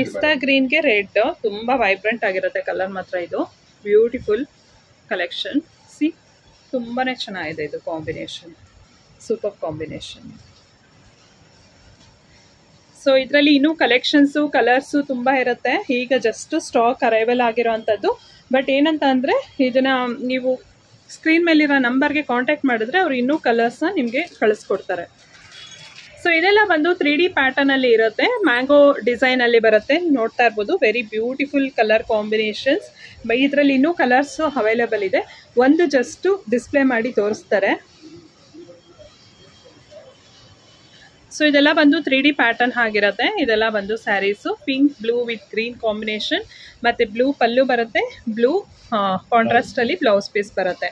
ಪಿಸ್ತಾ ಗ್ರೀನ್ಗೆ ರೆಡ್, ತುಂಬ ವೈಬ್ರೆಂಟ್ ಆಗಿರುತ್ತೆ ಕಲರ್ ಮಾತ್ರ. ಇದು ಬ್ಯೂಟಿಫುಲ್ ಕಲೆಕ್ಷನ್. ಸಿ, ತುಂಬಾ ಚೆನ್ನಾಗಿದೆ ಇದು ಕಾಂಬಿನೇಷನ್, ಸೂಪರ್ ಕಾಂಬಿನೇಷನ್. ಸೊ ಇದರಲ್ಲಿ ಇನ್ನೂ ಕಲೆಕ್ಷನ್ಸು ಕಲರ್ಸು ತುಂಬ ಇರುತ್ತೆ. ಈಗ ಜಸ್ಟ್ ಸ್ಟಾಕ್ ಅರೈವಲ್ ಆಗಿರೋವಂಥದ್ದು. ಬಟ್ ಏನಂತ ಅಂದರೆ ಇದನ್ನು ನೀವು ಸ್ಕ್ರೀನ್ ಮೇಲಿರೋ ನಂಬರ್ಗೆ ಕಾಂಟ್ಯಾಕ್ಟ್ ಮಾಡಿದ್ರೆ ಅವರು ಇನ್ನೂ ಕಲರ್ಸ್ನ ನಿಮಗೆ ಕಳಿಸ್ಕೊಡ್ತಾರೆ. ಸೊ ಇದೆಲ್ಲ ಬಂದು 3D ಪ್ಯಾಟರ್ನಲ್ಲಿ ಇರುತ್ತೆ, ಮ್ಯಾಂಗೋ ಡಿಸೈನಲ್ಲಿ ಬರುತ್ತೆ, ನೋಡ್ತಾ ಇರ್ಬೋದು. Very beautiful colour combinations. ಇದರಲ್ಲಿ ಇನ್ನೂ ಕಲರ್ಸು ಅವೈಲೇಬಲ್ ಇದೆ, ಒಂದು ಜಸ್ಟು ಡಿಸ್ಪ್ಲೇ ಮಾಡಿ ತೋರಿಸ್ತಾರೆ. ಸೊ ಇದೆಲ್ಲ ಬಂದು 3D ಪ್ಯಾಟರ್ನ್ ಆಗಿರುತ್ತೆ. ಇದೆಲ್ಲ ಬಂದು sarees pink blue with green combination, ಮತ್ತು ಬ್ಲೂ ಪಲ್ಲು ಬರುತ್ತೆ, ಬ್ಲೂ ಕಾಂಟ್ರಾಸ್ಟಲ್ಲಿ ಬ್ಲೌಸ್ ಪೀಸ್ ಬರುತ್ತೆ.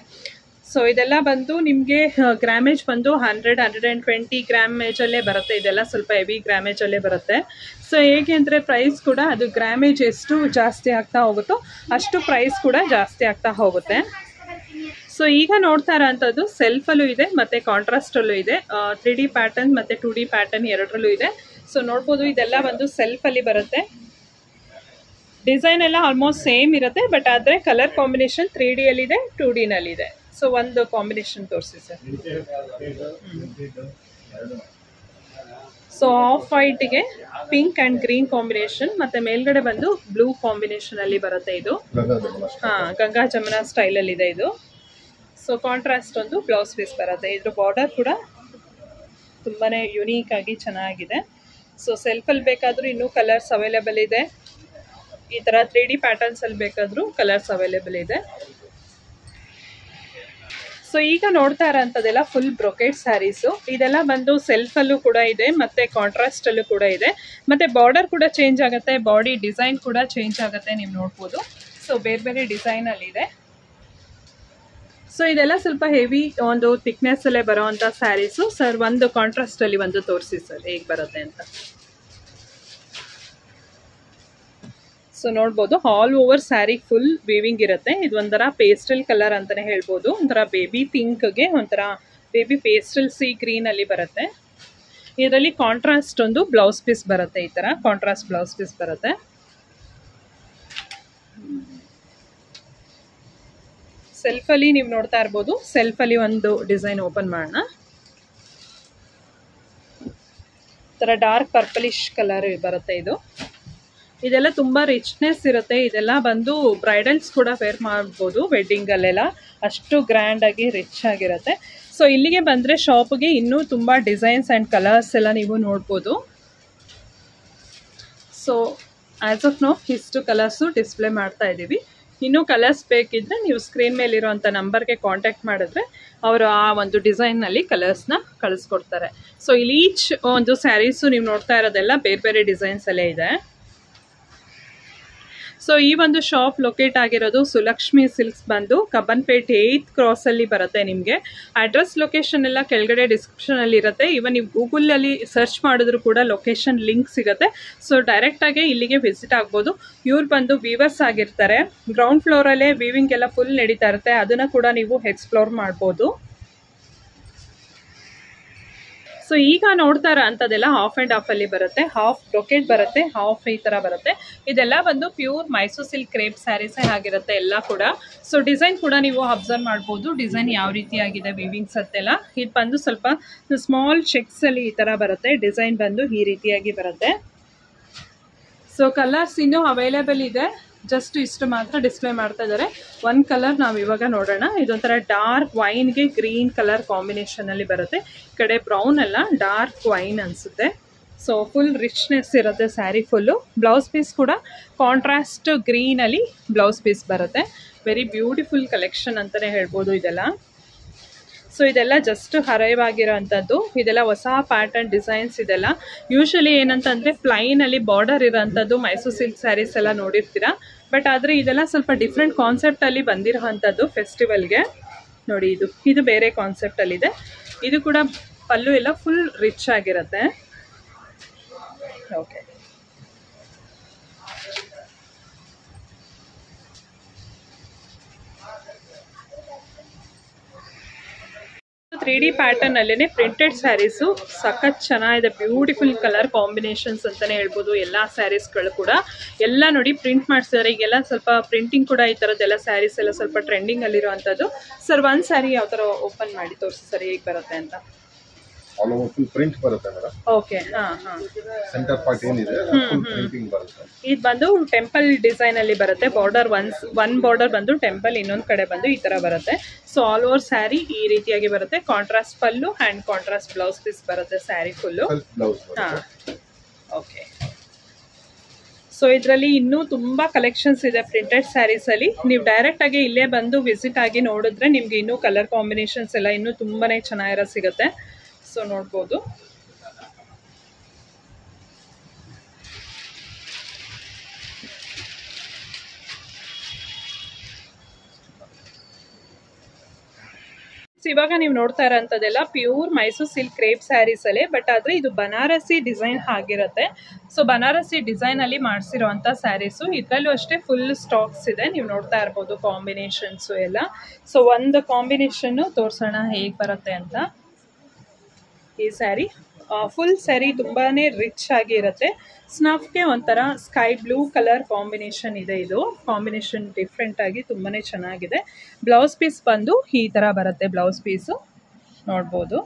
ಸೊ ಇದೆಲ್ಲ ಬಂದು ನಿಮಗೆ ಗ್ರಾಮೇಜ್ ಬಂದು 100-120 ಗ್ರಾಮೇಜಲ್ಲೇ ಬರುತ್ತೆ. ಇದೆಲ್ಲ ಸ್ವಲ್ಪ ಹೆವಿ ಗ್ರಾಮೇಜಲ್ಲೇ ಬರುತ್ತೆ. ಸೊ ಹೇಗೆ ಅಂದರೆ ಪ್ರೈಸ್ ಕೂಡ ಅದು ಗ್ರಾಮೇಜ್ ಎಷ್ಟು ಜಾಸ್ತಿ ಆಗ್ತಾ ಹೋಗುತ್ತೋ ಅಷ್ಟು ಪ್ರೈಸ್ ಕೂಡ ಜಾಸ್ತಿ ಆಗ್ತಾ ಹೋಗುತ್ತೆ. ಸೊ ಈಗ ನೋಡ್ತಾ ಇರೋಂಥದ್ದು ಸೆಲ್ಫಲ್ಲೂ ಇದೆ ಮತ್ತು ಕಾಂಟ್ರಾಸ್ಟಲ್ಲೂ ಇದೆ, 3D ಪ್ಯಾಟರ್ನ್ ಮತ್ತು 2D ಪ್ಯಾಟರ್ನ್ ಎರಡರಲ್ಲೂ ಇದೆ. ಸೊ ನೋಡ್ಬೋದು, ಇದೆಲ್ಲ ಬಂದು ಸೆಲ್ಫಲ್ಲಿ ಬರುತ್ತೆ. ಡಿಸೈನ್ ಎಲ್ಲ ಆಲ್ಮೋಸ್ಟ್ ಸೇಮ್ ಇರುತ್ತೆ, ಬಟ್ ಆದರೆ ಕಲರ್ ಕಾಂಬಿನೇಷನ್ 3D ಅಲ್ಲಿದೆ, 2D ನಲ್ಲಿದೆ. ಸೊ ಒಂದು ಕಾಂಬಿನೇಷನ್ ತೋರಿಸಿ ಸರ್. ಸೊ ಆಫ್ ವೈಟ್ಗೆ ಪಿಂಕ್ ಅಂಡ್ ಗ್ರೀನ್ ಕಾಂಬಿನೇಷನ್, ಮತ್ತೆ ಮೇಲ್ಗಡೆ ಬಂದು ಬ್ಲೂ ಕಾಂಬಿನೇಷನ್ ಅಲ್ಲಿ ಬರುತ್ತೆ ಇದು. ಗಂಗಾ ಜಮುನಾ ಸ್ಟೈಲ್ ಅಲ್ಲಿ ಇದೆ ಇದು. ಸೊ ಕಾಂಟ್ರಾಸ್ಟ್ ಒಂದು ಬ್ಲೌಸ್ ಪೀಸ್ ಬರುತ್ತೆ. ಇದ್ರ ಬಾರ್ಡರ್ ಕೂಡ ತುಂಬಾನೇ ಯುನೀಕ್ ಆಗಿ ಚೆನ್ನಾಗಿದೆ. ಸೊ ಸೆಲ್ಫಲ್ಲಿ ಬೇಕಾದರೂ ಇನ್ನೂ ಕಲರ್ಸ್ ಅವೈಲೇಬಲ್ ಇದೆ. ಈ ಥರ 3D ಪ್ಯಾಟರ್ನ್ಸ್ ಅಲ್ಲಿ ಬೇಕಾದರೂ ಕಲರ್ಸ್ ಅವೈಲೇಬಲ್ ಇದೆ. ಸೊ ಈಗ ನೋಡ್ತಾ ಇರೋಂಥದ್ದೆಲ್ಲ ಫುಲ್ ಬ್ರೊಕೆಟ್ ಸ್ಯಾರೀಸು. ಇದೆಲ್ಲ ಬಂದು ಸೆಲ್ಫಲ್ಲೂ ಕೂಡ ಇದೆ, ಮತ್ತೆ ಕಾಂಟ್ರಾಸ್ಟಲ್ಲೂ ಕೂಡ ಇದೆ, ಮತ್ತೆ ಬಾರ್ಡರ್ ಕೂಡ ಚೇಂಜ್ ಆಗುತ್ತೆ, ಬಾಡಿ ಡಿಸೈನ್ ಕೂಡ ಚೇಂಜ್ ಆಗುತ್ತೆ, ನೀವು ನೋಡ್ಬೋದು. ಸೊ ಬೇರೆ ಬೇರೆ ಡಿಸೈನಲ್ಲಿದೆ. ಸೊ ಇದೆಲ್ಲ ಸ್ವಲ್ಪ ಹೆವಿ ಒಂದು ಥಿಕ್ನೆಸ್ ಅಲ್ಲೇ ಬರೋವಂಥ ಸ್ಯಾರೀಸು. ಸರ್ ಒಂದು ಕಾಂಟ್ರಾಸ್ಟಲ್ಲಿ ಒಂದು ತೋರಿಸಿ ಸರ್ ಹೇಗೆ ಬರುತ್ತೆ ಅಂತ. ಸೊ ನೋಡ್ಬೋದು all over sari full weaving ಇರುತ್ತೆ. ಇದು ಒಂಥರ ಪೇಸ್ಟಲ್ ಕಲರ್ ಅಂತಾನೆ ಹೇಳ್ಬೋದು. ಒಂಥರ ಬೇಬಿ ಪಿಂಕ್ಗೆ ಒಂಥರ ಬೇಬಿ ಪೇಸ್ಟಲ್ ಸಿ ಗ್ರೀನ್ ಅಲ್ಲಿ ಬರುತ್ತೆ. ಇದರಲ್ಲಿ ಕಾಂಟ್ರಾಸ್ಟ್ ಒಂದು ಬ್ಲೌಸ್ ಪೀಸ್ ಬರುತ್ತೆ. ಈ ತರ ಕಾಂಟ್ರಾಸ್ಟ್ ಬ್ಲೌಸ್ ಪೀಸ್ ಬರುತ್ತೆ. ಸೆಲ್ಫಲ್ಲಿ ನೀವು ನೋಡ್ತಾ ಇರ್ಬೋದು. ಸೆಲ್ಫಲ್ಲಿ ಒಂದು ಡಿಸೈನ್ ಓಪನ್ ಮಾಡೋಣ. ತರ ಡಾರ್ಕ್ ಪರ್ಪಲಿಶ್ ಕಲರ್ ಬರುತ್ತೆ ಇದು. ಇದೆಲ್ಲ ತುಂಬ ರಿಚ್ನೆಸ್ ಇರುತ್ತೆ. ಇದೆಲ್ಲ ಬಂದು ಬ್ರೈಡಲ್ಸ್ ಕೂಡ ವೇರ್ ಮಾಡ್ಬೋದು ವೆಡ್ಡಿಂಗಲ್ಲೆಲ್ಲ, ಅಷ್ಟು ಗ್ರ್ಯಾಂಡಾಗಿ ರಿಚ್ ಆಗಿರುತ್ತೆ. ಸೊ ಇಲ್ಲಿಗೆ ಬಂದರೆ ಶಾಪ್ಗೆ ಇನ್ನೂ ತುಂಬ ಡಿಸೈನ್ಸ್ ಆ್ಯಂಡ್ ಕಲರ್ಸ್ ಎಲ್ಲ ನೀವು ನೋಡ್ಬೋದು. ಸೊ ಆ್ಯಸ್ ಆಫ್ ನೋ ಇಷ್ಟು ಕಲರ್ಸು ಡಿಸ್ಪ್ಲೇ ಮಾಡ್ತಾ ಇದ್ದೀವಿ. ಇನ್ನೂ ಕಲರ್ಸ್ ಬೇಕಿದ್ದರೆ ನೀವು ಸ್ಕ್ರೀನ್ ಮೇಲಿರೋಂಥ ನಂಬರ್ಗೆ ಕಾಂಟ್ಯಾಕ್ಟ್ ಮಾಡಿದ್ರೆ ಅವರು ಆ ಒಂದು ಡಿಸೈನ್ನಲ್ಲಿ ಕಲರ್ಸ್ನ ಕಳಿಸ್ಕೊಡ್ತಾರೆ. ಸೊ ಇಲ್ಲಿ ಈಚ್ ಒಂದು ಸ್ಯಾರೀಸು ನೀವು ನೋಡ್ತಾ ಇರೋದೆಲ್ಲ ಬೇರೆ ಬೇರೆ ಡಿಸೈನ್ಸಲ್ಲೇ ಇದೆ. ಸೊ ಈ ಒಂದು ಶಾಪ್ ಲೊಕೇಟ್ ಆಗಿರೋದು ಸುಲಕ್ಷ್ಮಿ ಸಿಲ್ಕ್ಸ್ ಬಂದು ಕಬ್ಬನ್ಪೇಟ್ 8th ಕ್ರಾಸಲ್ಲಿ ಬರುತ್ತೆ. ನಿಮಗೆ ಅಡ್ರೆಸ್ ಲೊಕೇಶನ್ ಎಲ್ಲ ಕೆಳಗಡೆ ಡಿಸ್ಕ್ರಿಪ್ಷನಲ್ಲಿ ಇರುತ್ತೆ. ಇವನ್ ನೀವು ಗೂಗಲಲ್ಲಿ ಸರ್ಚ್ ಮಾಡಿದ್ರು ಕೂಡ ಲೊಕೇಶನ್ ಲಿಂಕ್ ಸಿಗುತ್ತೆ. ಸೊ ಡೈರೆಕ್ಟಾಗಿ ಇಲ್ಲಿಗೆ ವಿಸಿಟ್ ಆಗ್ಬೋದು. ಇವ್ರು ಬಂದು ವೀವರ್ಸ್ ಆಗಿರ್ತಾರೆ. ಗ್ರೌಂಡ್ ಫ್ಲೋರಲ್ಲೇ ವೀವಿಂಗ್ ಎಲ್ಲ ಫುಲ್ ನಡೀತಾ ಇರುತ್ತೆ. ಅದನ್ನು ಕೂಡ ನೀವು ಎಕ್ಸ್ಪ್ಲೋರ್ ಮಾಡ್ಬೋದು. ಸೊ ಈಗ ನೋಡ್ತಾ ಇರೋ ಅಂಥದ್ದೆಲ್ಲ ಹಾಫ್ ಆ್ಯಂಡ್ ಹಾಫಲ್ಲಿ ಬರುತ್ತೆ. ಹಾಫ್ ಬ್ರೊಕೆಟ್ ಬರುತ್ತೆ, ಹಾಫ್ ಈ ಥರ ಬರುತ್ತೆ. ಇದೆಲ್ಲ ಬಂದು ಪ್ಯೂರ್ ಮೈಸೂರು ಸಿಲ್ಕ್ ಕ್ರೇಪ್ ಸ್ಯಾರೀಸೇ ಆಗಿರುತ್ತೆ ಎಲ್ಲ ಕೂಡ. ಸೊ ಡಿಸೈನ್ ಕೂಡ ನೀವು ಅಬ್ಸರ್ವ್ ಮಾಡ್ಬೋದು. ಡಿಸೈನ್ ಯಾವ ರೀತಿ ಆಗಿದೆ ವೀವಿಂಗ್ಸ್ ಅಂತೆಲ್ಲ. ಇದು ಬಂದು ಸ್ವಲ್ಪ ಸ್ಮಾಲ್ ಚೆಕ್ಸಲ್ಲಿ ಈ ಥರ ಬರುತ್ತೆ. ಡಿಸೈನ್ ಬಂದು ಈ ರೀತಿಯಾಗಿ ಬರುತ್ತೆ. ಸೊ ಕಲರ್ಸ್ ಇನ್ನೂ ಅವೈಲೇಬಲ್ ಇದೆ. ಜಸ್ಟ್ ಇಷ್ಟು ಮಾತ್ರ ಡಿಸ್ಪ್ಲೇ ಮಾಡ್ತಾ ಇದ್ದಾರೆ. ಒಂದು ಕಲರ್ ನಾವು ಇವಾಗ ನೋಡೋಣ. ಇದೊಂಥರ ಡಾರ್ಕ್ ವೈನ್ಗೆ ಗ್ರೀನ್ ಕಲರ್ ಕಾಂಬಿನೇಷನಲ್ಲಿ ಬರುತ್ತೆ. ಈ ಕಡೆ ಬ್ರೌನ್ ಅಲ್ಲ, ಡಾರ್ಕ್ ವೈನ್ ಅನಿಸುತ್ತೆ. ಸೊ ಫುಲ್ ರಿಚ್ನೆಸ್ ಇರುತ್ತೆ ಸ್ಯಾರಿ ಫುಲ್ಲು. ಬ್ಲೌಸ್ ಪೀಸ್ ಕೂಡ ಕಾಂಟ್ರಾಸ್ಟ್ ಗ್ರೀನಲ್ಲಿ ಬ್ಲೌಸ್ ಪೀಸ್ ಬರುತ್ತೆ. ವೆರಿ ಬ್ಯೂಟಿಫುಲ್ ಕಲೆಕ್ಷನ್ ಅಂತಲೇ ಹೇಳ್ಬೋದು ಇದೆಲ್ಲ. ಸೊ ಇದೆಲ್ಲ ಜಸ್ಟ್ ಅರೈವ್ ಆಗಿರೋಂಥದ್ದು. ಇದೆಲ್ಲ ಹೊಸ ಪ್ಯಾಟರ್ನ್ ಡಿಸೈನ್ಸ್. ಇದೆಲ್ಲ ಯೂಶಲಿ ಏನಂತಂದರೆ ಪ್ಲೈನಲ್ಲಿ ಬಾರ್ಡರ್ ಇರೋಂಥದ್ದು ಮೈಸೂರು ಸಿಲ್ಕ್ ಸ್ಯಾರೀಸ್ ಎಲ್ಲ ನೋಡಿರ್ತೀರಾ. ಬಟ್ ಆದರೆ ಇದೆಲ್ಲ ಸ್ವಲ್ಪ ಡಿಫ್ರೆಂಟ್ ಕಾನ್ಸೆಪ್ಟಲ್ಲಿ ಬಂದಿರೋವಂಥದ್ದು ಫೆಸ್ಟಿವಲ್ಗೆ. ನೋಡಿ ಇದು ಬೇರೆ ಕಾನ್ಸೆಪ್ಟಲ್ಲಿದೆ. ಇದು ಕೂಡ ಪಲ್ಲು ಎಲ್ಲ ಫುಲ್ ರಿಚ್ ಆಗಿರುತ್ತೆ. ಓಕೆ, ತ್ರೀ ಡಿ ಪ್ಯಾಟರ್ನ್ ಅಲ್ಲೇ ಪ್ರಿಂಟೆಡ್ ಸ್ಯಾರೀಸು ಸಖತ್ ಚೆನ್ನಾಗಿದೆ. ಬ್ಯೂಟಿಫುಲ್ ಕಲರ್ ಕಾಂಬಿನೇಷನ್ಸ್ ಅಂತಾನೆ ಹೇಳ್ಬೋದು. ಎಲ್ಲ ಸ್ಯಾರೀಸ್ಗಳು ಕೂಡ ಎಲ್ಲ ನೋಡಿ ಪ್ರಿಂಟ್ ಮಾಡಿಸಿದ್ದಾರೆ. ಈಗೆಲ್ಲ ಸ್ವಲ್ಪ ಪ್ರಿಂಟಿಂಗ್ ಕೂಡ ಈ ಥರದ್ದೆಲ್ಲ ಸ್ಯಾರೀಸ್ ಎಲ್ಲ ಸ್ವಲ್ಪ ಟ್ರೆಂಡಿಂಗ್ ಅಲ್ಲಿರೋ ಅಂಥದ್ದು. ಸರ್ ಒಂದು ಸ್ಯಾರಿ ಯಾವ ಥರ ಓಪನ್ ಮಾಡಿ ತೋರಿಸಿ ಸರ್ ಹೇಗೆ ಬರುತ್ತೆ ಅಂತ. ಆಲ್ ಓವರ್ ಫುಲ್ ಪ್ರಿಂಟ್ ಬರುತ್ತೆ ಮೇಡಮ್. ಓಕೆ, ಸೆಂಟರ್ ಪಾರ್ಟ್ ಏನಿದೆ ಫುಲ್ ಪ್ರಿಂಟಿಂಗ್ ಬರುತ್ತೆ. ಇದು ಬಂದು ಟೆಂಪಲ್ ಡಿಸೈನ್ ಅಲ್ಲಿ ಬರುತ್ತೆ. ಬಾರ್ಡರ್ ಒನ್ ಬಾರ್ಡರ್ ಬಂದು ಟೆಂಪಲ್, ಇನ್ನೊಂದು ಕಡೆ ಬಂದು ಈ ತರ ಬರುತ್ತೆ. ಸೊ ಆಲ್ ಓವರ್ ಸ್ಯಾರಿ ಈ ರೀತಿಯಾಗಿ ಬರುತ್ತೆ. Contrast pallu and contrast blouse piece ಬರುತ್ತೆ ಸ್ಯಾರಿ ಫುಲ್ಲು. ಓಕೆ, ಸೊ ಇದರಲ್ಲಿ ಇನ್ನೂ ತುಂಬ ಕಲೆಕ್ಷನ್ಸ್ ಇದೆ ಪ್ರಿಂಟೆಡ್ ಸ್ಯಾರೀಸಲ್ಲಿ. ನೀವು ಡೈರೆಕ್ಟಾಗಿ ಇಲ್ಲೇ ಬಂದು ವಿಸಿಟ್ ಆಗಿ ನೋಡಿದ್ರೆ ನಿಮಗೆ ಇನ್ನೂ ಕಲರ್ ಕಾಂಬಿನೇಷನ್ಸ್ ಎಲ್ಲ ಇನ್ನೂ ತುಂಬಾ ಚೆನ್ನಾಗಿರೋ ಸಿಗುತ್ತೆ. ಸೊ ನೋಡ್ಬೋದು. ಇವಾಗ ನೀವು ನೋಡ್ತಾ ಇರೋಂಥದ್ದೆಲ್ಲ pure Mysore silk crepe saris ಅಲ್ಲೇ. ಬಟ್ ಆದರೆ ಇದು ಬನಾರಸಿ ಡಿಸೈನ್ ಆಗಿರುತ್ತೆ. ಸೊ ಬನಾರಸಿ ಡಿಸೈನ್ ಅಲ್ಲಿ ಮಾಡಿಸಿರೋಂಥ ಸ್ಯಾರೀಸು. ಇದರಲ್ಲೂ ಅಷ್ಟೇ ಫುಲ್ ಸ್ಟಾಕ್ಸ್ ಇದೆ. ನೀವು ನೋಡ್ತಾ ಇರ್ಬೋದು ಕಾಂಬಿನೇಷನ್ಸು ಎಲ್ಲ. ಸೊ ಒಂದು ಕಾಂಬಿನೇಷನ್ನು ತೋರಿಸೋಣ ಹೇಗೆ ಬರುತ್ತೆ ಅಂತ. ಈ ಸ್ಯಾರಿ ಫುಲ್ ಸ್ಯಾರಿ ತುಂಬಾ ರಿಚ್ ಆಗಿರುತ್ತೆ. ಸ್ನಫ್ಗೆ ಒಂಥರ ಸ್ಕೈ ಬ್ಲೂ ಕಲರ್ ಕಾಂಬಿನೇಷನ್ ಇದೆ. ಇದು ಕಾಂಬಿನೇಷನ್ ಡಿಫ್ರೆಂಟ್ ಆಗಿ ತುಂಬಾ ಚೆನ್ನಾಗಿದೆ. ಬ್ಲೌಸ್ ಪೀಸ್ ಬಂದು ಈ ಥರ ಬರುತ್ತೆ. ಬ್ಲೌಸ್ ಪೀಸು ನೋಡ್ಬೋದು,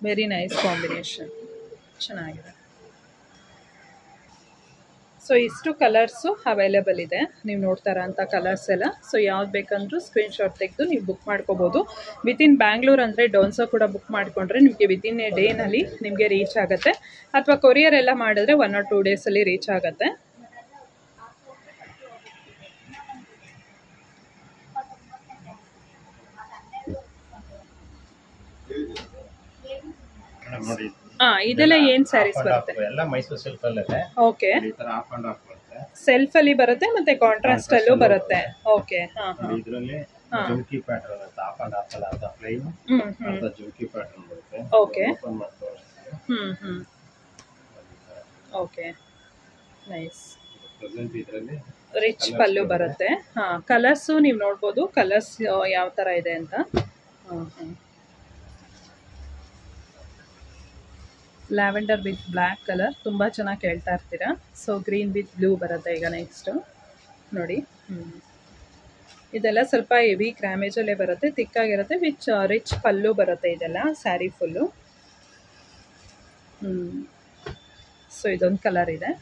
ವೆರಿ ನೈಸ್ ಕಾಂಬಿನೇಷನ್, ಚೆನ್ನಾಗಿದೆ. ಸೊ ಇಷ್ಟು ಕಲರ್ಸು ಅವೈಲೇಬಲ್ ಇದೆ, ನೀವು ನೋಡ್ತಾ ಇರೋಂಥ ಕಲರ್ಸ್ ಎಲ್ಲ. ಸೊ ಯಾವ್ದು ಬೇಕಂದ್ರೂ ಸ್ಕ್ರೀನ್ಶಾಟ್ ತೆಗೆದು ನೀವು ಬುಕ್ ಮಾಡ್ಕೋಬೋದು. ವಿತಿನ್ ಬ್ಯಾಂಗ್ಳೂರ್ ಅಂದರೆ ಡೋನ್ಸೋ ಕೂಡ ಬುಕ್ ಮಾಡಿಕೊಂಡ್ರೆ ನಿಮಗೆ ವಿತಿನ್ ಎ ಡೇನಲ್ಲಿ ನಿಮಗೆ ರೀಚ್ ಆಗುತ್ತೆ. ಅಥವಾ ಕೊರಿಯರ್ ಎಲ್ಲ ಮಾಡಿದ್ರೆ 1 or 2 ಡೇಸಲ್ಲಿ ರೀಚ್ ಆಗುತ್ತೆ. ಇದೆಲ್ಲ ಏನ್ ಸ್ಯಾರೀಸ್ ಬರುತ್ತೆ? ಎಲ್ಲ ಮೈಸೂರು ಸಿಲ್ಕ್ ಅಲ್ಲೇ. ಓಕೆ, ಈ ತರ ಆಫ್ ಅಂಡ್ ಆಫ್ ಬರುತ್ತೆ. ಸೆಲ್ಫ್ ಅಲ್ಲಿ ಬರುತ್ತೆ ಮತ್ತೆ ಕಾಂಟ್ರಾಸ್ಟ್ ಅಲ್ಲೂ ಬರುತ್ತೆ. ಓಕೆ, ಇದರಲ್ಲಿ ಜುಮ್ಕಿ ಪ್ಯಾಟರ್ನ್ ಅಂತ ಆಫ್ ಅಂಡ್ ಆಫ್ ಅಲ್ಲ, ಅರ್ಧ ಪ್ಲೈನ್ ಅರ್ಧ ಜುಮ್ಕಿ ಪ್ಯಾಟರ್ನ್ ಬರುತ್ತೆ. Okay, okay, nice. ಪ್ರೆಸೆಂಟ್ ಇದರಲ್ಲಿ ರಿಚ್ ಪಲ್ಲು ಬರುತ್ತೆ. ಕಲರ್ಸು ನೀವು ನೋಡ್ಬೋದು, ಕಲರ್ಸ್ ಯಾವ ತರ ಇದೆ ಅಂತ. ಲ್ಯಾವೆಂಡರ್ ವಿತ್ ಬ್ಲ್ಯಾಕ್ ಕಲರ್ ತುಂಬ ಚೆನ್ನಾಗಿ ಕೇಳ್ತಾ ಇರ್ತೀರಾ. ಸೊ ಗ್ರೀನ್ ವಿತ್ ಬ್ಲೂ ಬರುತ್ತೆ ಈಗ ನೆಕ್ಸ್ಟು ನೋಡಿ. ಇದೆಲ್ಲ ಸ್ವಲ್ಪ ಹೆವಿ ಗ್ರಾಮೇಜಲ್ಲೇ ಬರುತ್ತೆ, ತಿಕ್ಕಾಗಿರುತ್ತೆ, ವಿಚ್ ರಿಚ್ ಪಲ್ಲು ಬರುತ್ತೆ ಇದೆಲ್ಲ ಸ್ಯಾರಿ ಫುಲ್ಲು. ಸೊ ಇದೊಂದು ಕಲರ್ ಇದೆ.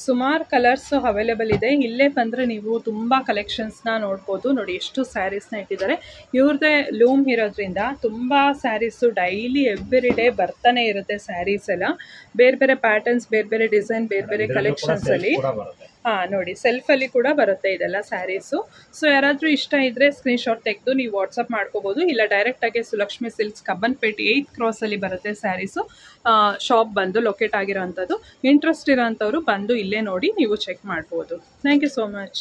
ಸುಮಾರು ಕಲರ್ಸು ಅವೈಲೇಬಲ್ ಇದೆ. ಇಲ್ಲೇ ಬಂದರೆ ನೀವು ತುಂಬ ಕಲೆಕ್ಷನ್ಸ್ನ ನೋಡ್ಬೋದು. ನೋಡಿ ಎಷ್ಟು ಸ್ಯಾರೀಸ್ನ ಇಟ್ಟಿದ್ದಾರೆ. ಇವ್ರದ್ದೇ ಲೂಮ್ ಇರೋದ್ರಿಂದ ತುಂಬ ಸ್ಯಾರೀಸು ಡೈಲಿ ಎವ್ರಿ ಡೇ ಬರ್ತಾನೆ ಇರುತ್ತೆ. ಸ್ಯಾರೀಸ್ ಎಲ್ಲ ಬೇರೆ ಬೇರೆ ಪ್ಯಾಟರ್ನ್ಸ್, ಬೇರೆ ಬೇರೆ ಡಿಸೈನ್, ಬೇರೆ ಬೇರೆ ಕಲೆಕ್ಷನ್ಸಲ್ಲಿ. ನೋಡಿ ಸೆಲ್ಫಲ್ಲಿ ಕೂಡ ಬರುತ್ತೆ ಇದೆಲ್ಲ ಸ್ಯಾರೀಸು. ಸೊ ಯಾರಾದರೂ ಇಷ್ಟ ಇದ್ದರೆ ಸ್ಕ್ರೀನ್ಶಾಟ್ ತೆಗೆದು ನೀವು ವಾಟ್ಸಪ್ ಮಾಡ್ಕೋಬೋದು. ಇಲ್ಲ ಡೈರೆಕ್ಟಾಗಿ ಸುಲಕ್ಷ್ಮಿ ಸಿಲ್ಕ್ಸ್ ಕಬ್ಬನ್ಪೇಟೆ 8th ಕ್ರಾಸಲ್ಲಿ ಬರುತ್ತೆ ಸ್ಯಾರೀಸು. ಶಾಪ್ ಬಂದು ಲೊಕೇಟ್ ಆಗಿರೋ ಅಂಥದ್ದು. ಇಂಟ್ರೆಸ್ಟ್ ಇರೋಂಥವ್ರು ಬಂದು ಇಲ್ಲೇ ನೋಡಿ ನೀವು ಚೆಕ್ ಮಾಡ್ಬೋದು. Thank you so much.